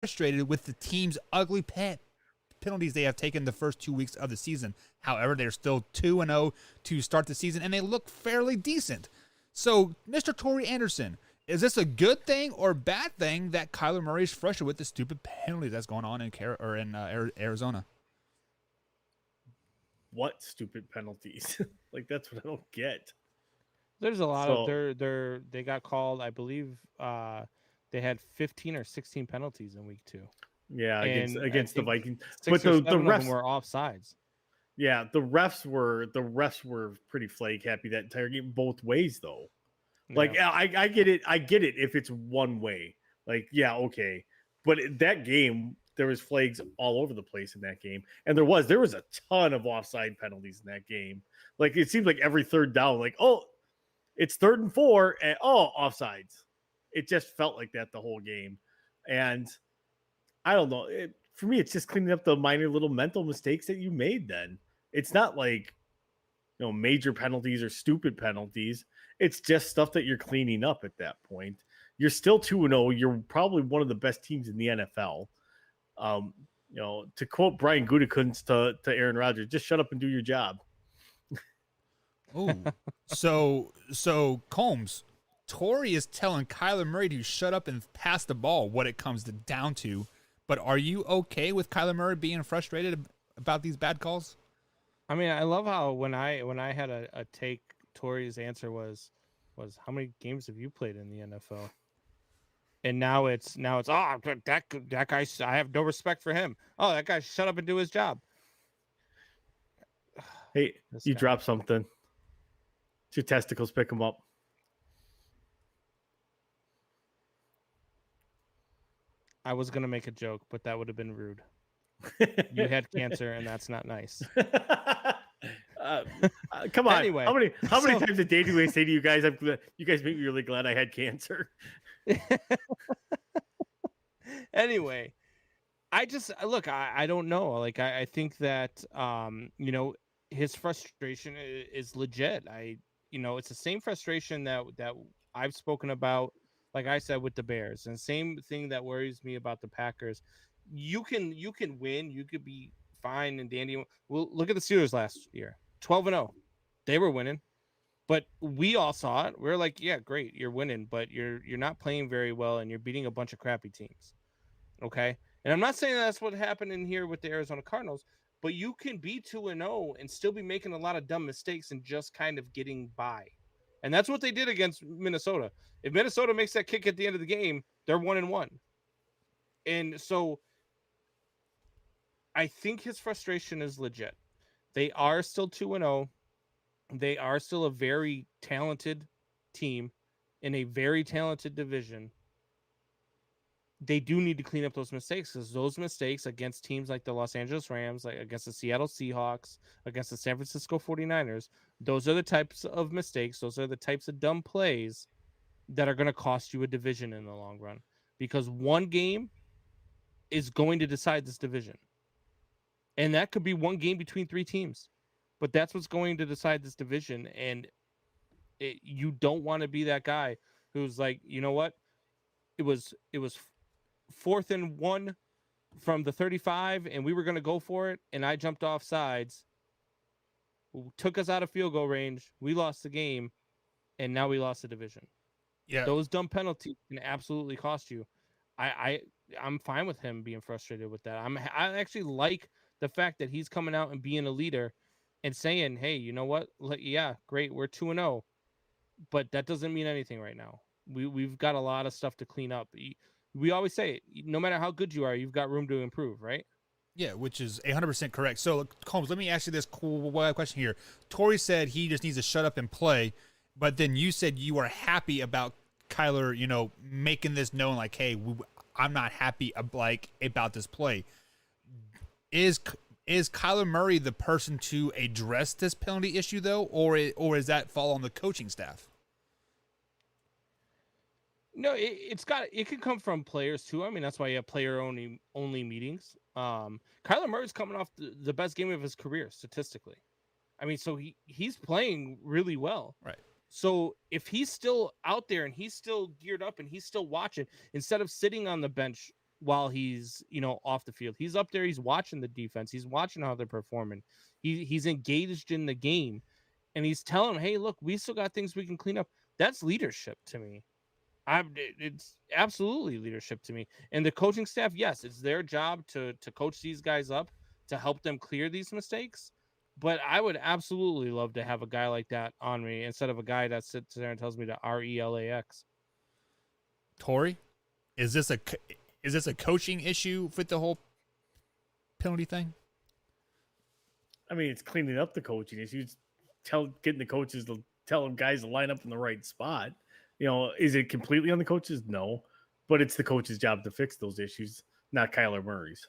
frustrated with the team's ugly penalties they have taken the first 2 weeks of the season. However, they're still 2-0 to start the season, and they look fairly decent. So, Mr. Torrey Anderson, is this a good thing or bad thing that Kyler Murray is frustrated with the stupid penalty that's going on in Arizona? What stupid penalties? Like, that's what I don't get. There's a lot of they got called. I believe they had 15 or 16 penalties in week 2. Yeah, against the Vikings, but the refs were offsides. Yeah, the refs were pretty flag happy that entire game both ways though. Like, yeah. I get it if it's one way. Like, yeah, okay, but that game there was flags all over the place in that game, and there was a ton of offside penalties in that game. Like, it seemed like every third down, like, oh, it's 3rd and 4, and offsides. It just felt like that the whole game, and I don't know. For me, it's just cleaning up the minor little mental mistakes that you made. Then it's not like, major penalties or stupid penalties. It's just stuff that you're cleaning up at that point. You're still 2-0. You're probably one of the best teams in the NFL. To quote Brian Gutekunst to Aaron Rodgers, just shut up and do your job. Oh, so Combs, Torrey is telling Kyler Murray to shut up and pass the ball. What it comes down to. But are you okay with Kyler Murray being frustrated about these bad calls? I mean, I love how when I had a take, Torrey's answer was how many games have you played in the NFL? And now it's that guy, I have no respect for him. Oh, that guy, shut up and do his job. Hey, you dropped something. It's your testicles, pick them up. I was going to make a joke, but that would have been rude. You had cancer, and that's not nice. Come on. Anyway, how many times a day do I say to you guys, you guys make me really glad I had cancer? Anyway, I don't know. Like, I think that, his frustration is legit. It's the same frustration that I've spoken about, like I said, with the Bears, and same thing that worries me about the Packers. You can win. You could be fine and dandy. Well, look at the Steelers last year, 12-0. They were winning, but we all saw it. We're like, yeah, great, you're winning, but you're not playing very well, and you're beating a bunch of crappy teams. Okay, and I'm not saying that's what happened in here with the Arizona Cardinals, but you can be 2-0 and still be making a lot of dumb mistakes and just kind of getting by. And that's what they did against Minnesota. If Minnesota makes that kick at the end of the game, they're 1-1. And so I think his frustration is legit. They are still 2-0. They are still a very talented team in a very talented division. They do need to clean up those mistakes, because those mistakes against teams like the Los Angeles Rams, like against the Seattle Seahawks, against the San Francisco 49ers, those are the types of mistakes, those are the types of dumb plays that are going to cost you a division in the long run, because one game is going to decide this division. And that could be one game between 3 teams, but that's what's going to decide this division. And you don't want to be that guy who's like, you know what? It was 4th and 1 from the 35, and we were going to go for it, and I jumped off sides, took us out of field goal range. We lost the game, and now we lost the division. Yeah, those dumb penalties can absolutely cost you. I'm fine with him being frustrated with that. I actually like the fact that he's coming out and being a leader and saying, hey, you know what? Yeah, great, we're 2-0, but that doesn't mean anything right now. We've got a lot of stuff to clean up. We always say, no matter how good you are, you've got room to improve, right? Yeah, which is 100% correct. So, Combs, let me ask you this cool question here. Torrey said he just needs to shut up and play, but then you said you are happy about Kyler, making this known, like, hey, I'm not happy about this play. Is Kyler Murray the person to address this penalty issue, though, or is that fall on the coaching staff? No, it can come from players too. I mean, that's why you have player only meetings. Kyler Murray's coming off the best game of his career statistically. I mean, so he's playing really well. Right. So if he's still out there and he's still geared up and he's still watching, instead of sitting on the bench while he's, off the field. He's up there, he's watching the defense, he's watching how they're performing. He's engaged in the game, and he's telling them, hey, look, we still got things we can clean up. That's leadership to me. It's absolutely leadership to me. And the coaching staff, yes, it's their job to coach these guys up, to help them clear these mistakes. But I would absolutely love to have a guy like that on me instead of a guy that sits there and tells me to RELAX. Tori, is this a coaching issue with the whole penalty thing? I mean, it's cleaning up the coaching issues, getting the coaches to tell them guys to line up in the right spot. Is it completely on the coaches? No, but it's the coach's job to fix those issues, not Kyler Murray's.